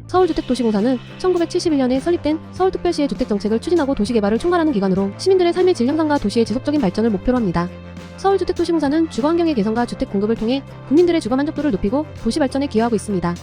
서울주택도시공사는 1971년에 설립된 서울특별시의 주택정책을 추진하고 도시개발을 총괄하는 기관으로 시민들의 삶의 질 향상과 도시의 지속적인 발전을 목표로 합니다. 서울주택도시공사는 주거환경의 개선과 주택 공급을 통해 국민들의 주거 만족도를 높이고 도시 발전에 기여하고 있습니다.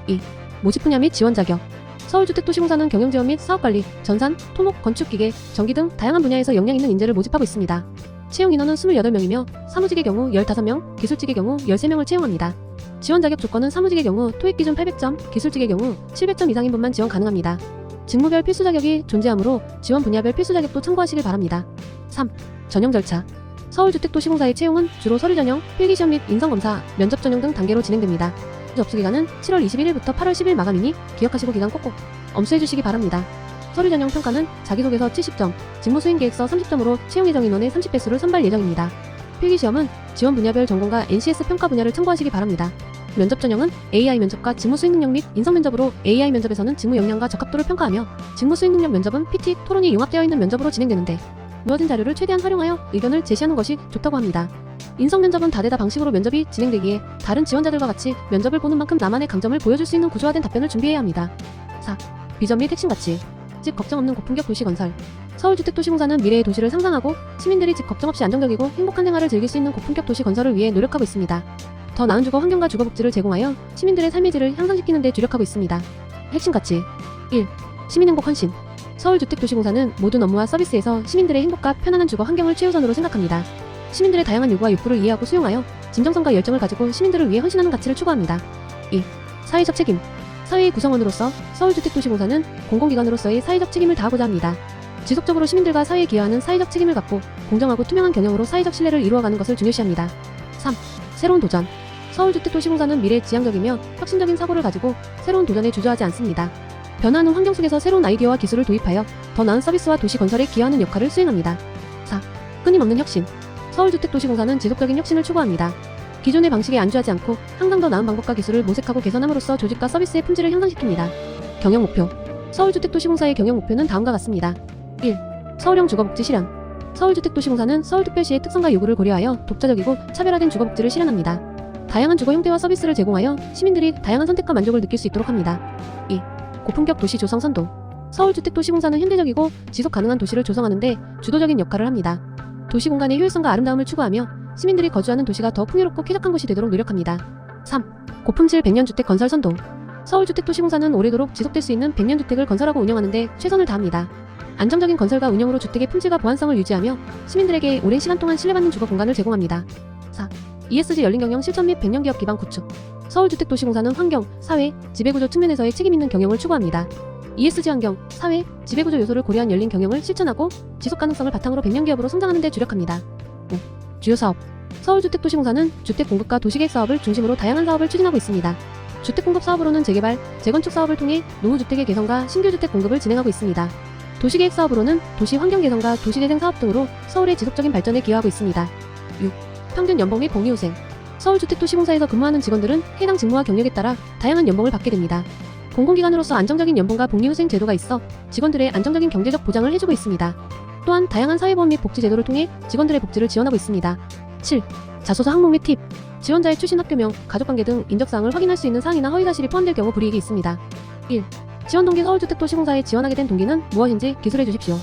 2. 모집 분야 및 지원 자격. 서울주택도시공사는 경영지원 및 사업관리, 전산, 토목, 건축기계, 전기 등 다양한 분야에서 역량 있는 인재를 모집하고 있습니다. 채용 인원은 28명이며 사무직의 경우 15명, 기술직의 경우 13명을 채용합니다. 지원 자격 조건은 사무직의 경우 토익 기준 800점, 기술직의 경우 700점 이상인 분만 지원 가능합니다. 직무별 필수 자격이 존재하므로 지원 분야별 필수 자격도 참고하시길 바랍니다. 3. 전형 절차. 서울주택도시공사의 채용은 주로 서류 전형, 필기시험 및 인성검사, 면접 전형 등 단계로 진행됩니다. 접수 기간은 7월 21일부터 8월 10일 마감이니 기억하시고 기간 꼭꼭 엄수해주시기 바랍니다. 서류 전형 평가는 자기소개서 70점, 직무수행계획서 30점으로 채용 예정 인원의 30배수를 선발 예정입니다. 필기시험은 지원 분야별 전공과 NCS 평가 분야를 참고하시기 바랍니다. 면접 전형은 AI 면접과 직무 수행 능력 및 인성 면접으로 AI 면접에서는 직무 역량과 적합도를 평가하며 직무 수행 능력 면접은 PT, 토론이 융합되어 있는 면접으로 진행되는데 주어진 자료를 최대한 활용하여 의견을 제시하는 것이 좋다고 합니다. 인성 면접은 다대다 방식으로 면접이 진행되기에 다른 지원자들과 같이 면접을 보는 만큼 나만의 강점을 보여줄 수 있는 구조화된 답변을 준비해야 합니다. 4. 비전 및 핵심 가치. 집 걱정 없는 고품격 도시 건설. 서울주택도시공사는 미래의 도시를 상상하고 시민들이 집 걱정 없이 안정적이고 행복한 생활을 즐길 수 있는 고품격 도시 건설을 위해 노력하고 있습니다. 더 나은 주거 환경과 주거 복지를 제공하여 시민들의 삶의 질을 향상시키는 데 주력하고 있습니다. 핵심 가치. 1. 시민 행복 헌신. 서울주택도시공사는 모든 업무와 서비스에서 시민들의 행복과 편안한 주거 환경을 최우선으로 생각합니다. 시민들의 다양한 요구와 욕구를 이해하고 수용하여 진정성과 열정을 가지고 시민들을 위해 헌신하는 가치를 추구합니다. 2. 사회적 책임. 사회의 구성원으로서 서울주택도시공사는 공공기관으로서의 사회적 책임을 다하고자 합니다. 지속적으로 시민들과 사회에 기여하는 사회적 책임을 갖고 공정하고 투명한 경영으로 사회적 신뢰를 이루어가는 것을 중요시합니다. 3. 새로운 도전. 서울주택도시공사는 미래지향적이며 혁신적인 사고를 가지고 새로운 도전에 주저하지 않습니다. 변화하는 환경 속에서 새로운 아이디어와 기술을 도입하여 더 나은 서비스와 도시 건설에 기여하는 역할을 수행합니다. 4. 끊임없는 혁신. 서울주택도시공사는 지속적인 혁신을 추구합니다. 기존의 방식에 안주하지 않고 항상 더 나은 방법과 기술을 모색하고 개선함으로써 조직과 서비스의 품질을 향상시킵니다. 경영 목표. 서울주택도시공사의 경영 목표는 다음과 같습니다. 1. 서울형 주거복지 실현. 서울주택도시공사는 서울특별시의 특성과 요구를 고려하여 독자적이고 차별화된 주거복지를 실현합니다. 다양한 주거 형태와 서비스를 제공하여 시민들이 다양한 선택과 만족을 느낄 수 있도록 합니다. 2. 고품격 도시 조성 선도. 서울주택도시공사는 현대적이고 지속가능한 도시를 조성하는 데 주도적인 역할을 합니다. 도시 공간의 효율성과 아름다움을 추구하며 시민들이 거주하는 도시가 더 풍요롭고 쾌적한 곳이 되도록 노력합니다. 3. 고품질 100년주택 건설 선도. 서울주택도시공사는 오래도록 지속될 수 있는 100년주택을 건설하고 운영하는 데 최선을 다합니다. 안정적인 건설과 운영으로 주택의 품질과 보안성을 유지하며 시민들에게 오랜 시간 동안 신뢰받는 주거 공간을 제공합니다. 4. ESG 열린 경영 실천 및 100년 기업 기반 구축. 서울주택도시공사는 환경, 사회, 지배구조 측면에서의 책임있는 경영을 추구합니다. ESG 환경, 사회, 지배구조 요소를 고려한 열린 경영을 실천하고 지속가능성을 바탕으로 100년 기업으로 성장하는 데 주력합니다. 5. 주요 사업. 서울주택도시공사는 주택 공급과 도시계획 사업을 중심으로 다양한 사업을 추진하고 있습니다. 주택 공급 사업으로는 재개발, 재건축 사업을 통해 노후주택의 개선과 신규 주택 공급을 진행하고 있습니다. 도시계획 사업으로는 도시 환경 개선과 도시재생 사업 등으로 서울의 지속적인 발전에 기여하고 있습니다. 6. 평균 연봉 및 복리후생. 서울주택도시공사에서 근무하는 직원들은 해당 직무와 경력에 따라 다양한 연봉을 받게 됩니다. 공공기관으로서 안정적인 연봉과 복리후생 제도가 있어 직원들의 안정적인 경제적 보장을 해주고 있습니다. 또한 다양한 사회보험 및 복지 제도를 통해 직원들의 복지를 지원하고 있습니다. 7. 자소서 항목 및 팁. 지원자의 출신 학교명, 가족관계 등 인적사항을 확인할 수 있는 사항이나 허위사실이 포함될 경우 불이익이 있습니다. 1. 지원 동기. 서울주택도시공사에 지원하게 된 동기는 무엇인지 기술해 주십시오.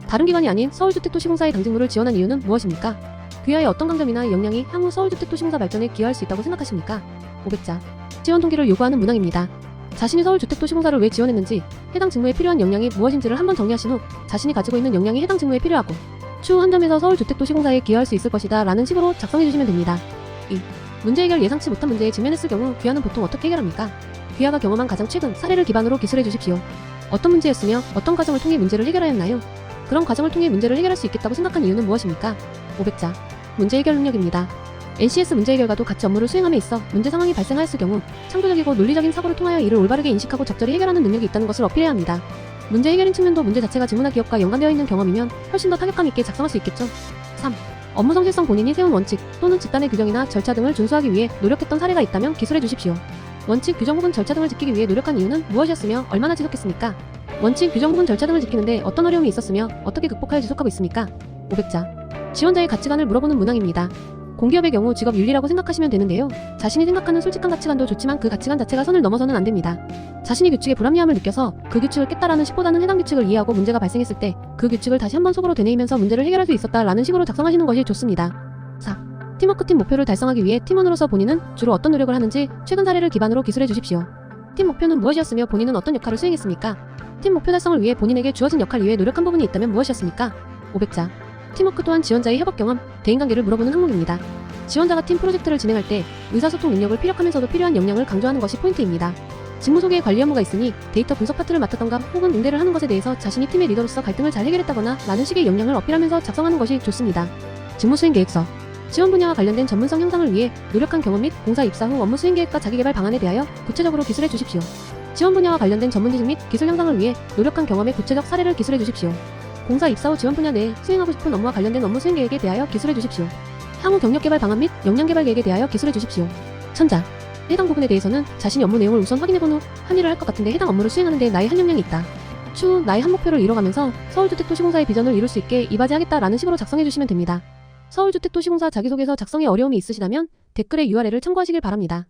다른 기관이 아닌 서울주택도시공사의 당직무를 지원한 이유는 무엇입니까? 귀하의 어떤 강점이나 역량이 향후 서울주택도시공사 발전에 기여할 수 있다고 생각하십니까? 500자. 지원 동기를 요구하는 문항입니다. 자신이 서울주택도시공사를 왜 지원했는지, 해당 직무에 필요한 역량이 무엇인지를 한번 정리하신 후 자신이 가지고 있는 역량이 해당 직무에 필요하고 추후 한 점에서 서울주택도시공사에 기여할 수 있을 것이다 라는 식으로 작성해주시면 됩니다. 2. 문제 해결. 예상치 못한 문제에 직면했을 경우 귀하는 보통 어떻게 해결합니까? 귀하가 경험한 가장 최근 사례를 기반으로 기술해 주십시오. 어떤 문제였으며 어떤 과정을 통해 문제를 해결하였나요? 그런 과정을 통해 문제를 해결할 수 있겠다고 생각한 이유는 무엇입니까? 500자. 문제 해결 능력입니다. NCS 문제 해결과도 같이 업무를 수행함에 있어 문제 상황이 발생하였을 경우 창조적이고 논리적인 사고를 통하여 이를 올바르게 인식하고 적절히 해결하는 능력이 있다는 것을 어필해야 합니다. 문제 해결인 측면도 문제 자체가 직무나 기업과 연관되어 있는 경험이면 훨씬 더 타격감 있게 작성할 수 있겠죠. 3. 업무 성실성. 본인이 세운 원칙 또는 집단의 규정이나 절차 등을 준수하기 위해 노력했던 사례가 있다면 기술해 주십시오. 원칙, 규정 혹은 절차 등을 지키기 위해 노력한 이유는 무엇이었으며 얼마나 지속했습니까? 원칙, 규정 혹은 절차 등을 지키는데 어떤 어려움이 있었으며 어떻게 극복하여 지속하고 있습니까? 500자. 지원자의 가치관을 물어보는 문항입니다. 공기업의 경우 직업 윤리라고 생각하시면 되는데요. 자신이 생각하는 솔직한 가치관도 좋지만 그 가치관 자체가 선을 넘어서는 안 됩니다. 자신이 규칙의 불합리함을 느껴서 그 규칙을 깼다라는 식보다는 해당 규칙을 이해하고 문제가 발생했을 때 그 규칙을 다시 한번 속으로 되뇌이면서 문제를 해결할 수 있었다라는 식으로 작성하시는 것이 좋습니다. 4. 팀워크 팀 목표를 달성하기 위해 팀원으로서 본인은 주로 어떤 노력을 하는지 최근 사례를 기반으로 기술해 주십시오. 팀 목표는 무엇이었으며 본인은 어떤 역할을 수행했습니까? 팀 목표 달성을 위해 본인에게 주어진 역할 이외에 노력한 부분이 있다면 무엇이었습니까? 500자. 팀워크 또한 지원자의 협업 경험, 대인관계를 물어보는 항목입니다. 지원자가 팀 프로젝트를 진행할 때 의사소통 능력을 피력하면서도 필요한 역량을 강조하는 것이 포인트입니다. 직무 소개에 관리 업무가 있으니 데이터 분석 파트를 맡았던가 혹은 응대를 하는 것에 대해서 자신이 팀의 리더로서 갈등을 잘 해결했다거나 라는 식의 역량을 어필하면서 작성하는 것이 좋습니다. 직무 수행 계획서. 지원 분야와 관련된 전문성 향상을 위해 노력한 경험 및 공사 입사 후 업무 수행 계획과 자기개발 방안에 대하여 구체적으로 기술해 주십시오. 지원 분야와 관련된 전문 지식 및 기술 향상을 위해 노력한 경험의 구체적 사례를 기술해 주십시오. 공사 입사 후 지원 분야 내에 수행하고 싶은 업무와 관련된 업무 수행 계획에 대하여 기술해 주십시오. 향후 경력 개발 방안 및 역량 개발 계획에 대하여 기술해 주십시오. 천자. 해당 부분에 대해서는 자신이 업무 내용을 우선 확인해본 후 합의를 할 것 같은데 해당 업무를 수행하는 데 나의 한 역량이 있다. 추후 나의 한 목표를 이뤄가면서 서울주택도시공사의 비전을 이룰 수 있게 이바지하겠다라는 식으로 작성해 주시면 됩니다. 서울주택도시공사 자기소개서 작성에 어려움이 있으시다면 댓글에 URL을 참고하시길 바랍니다.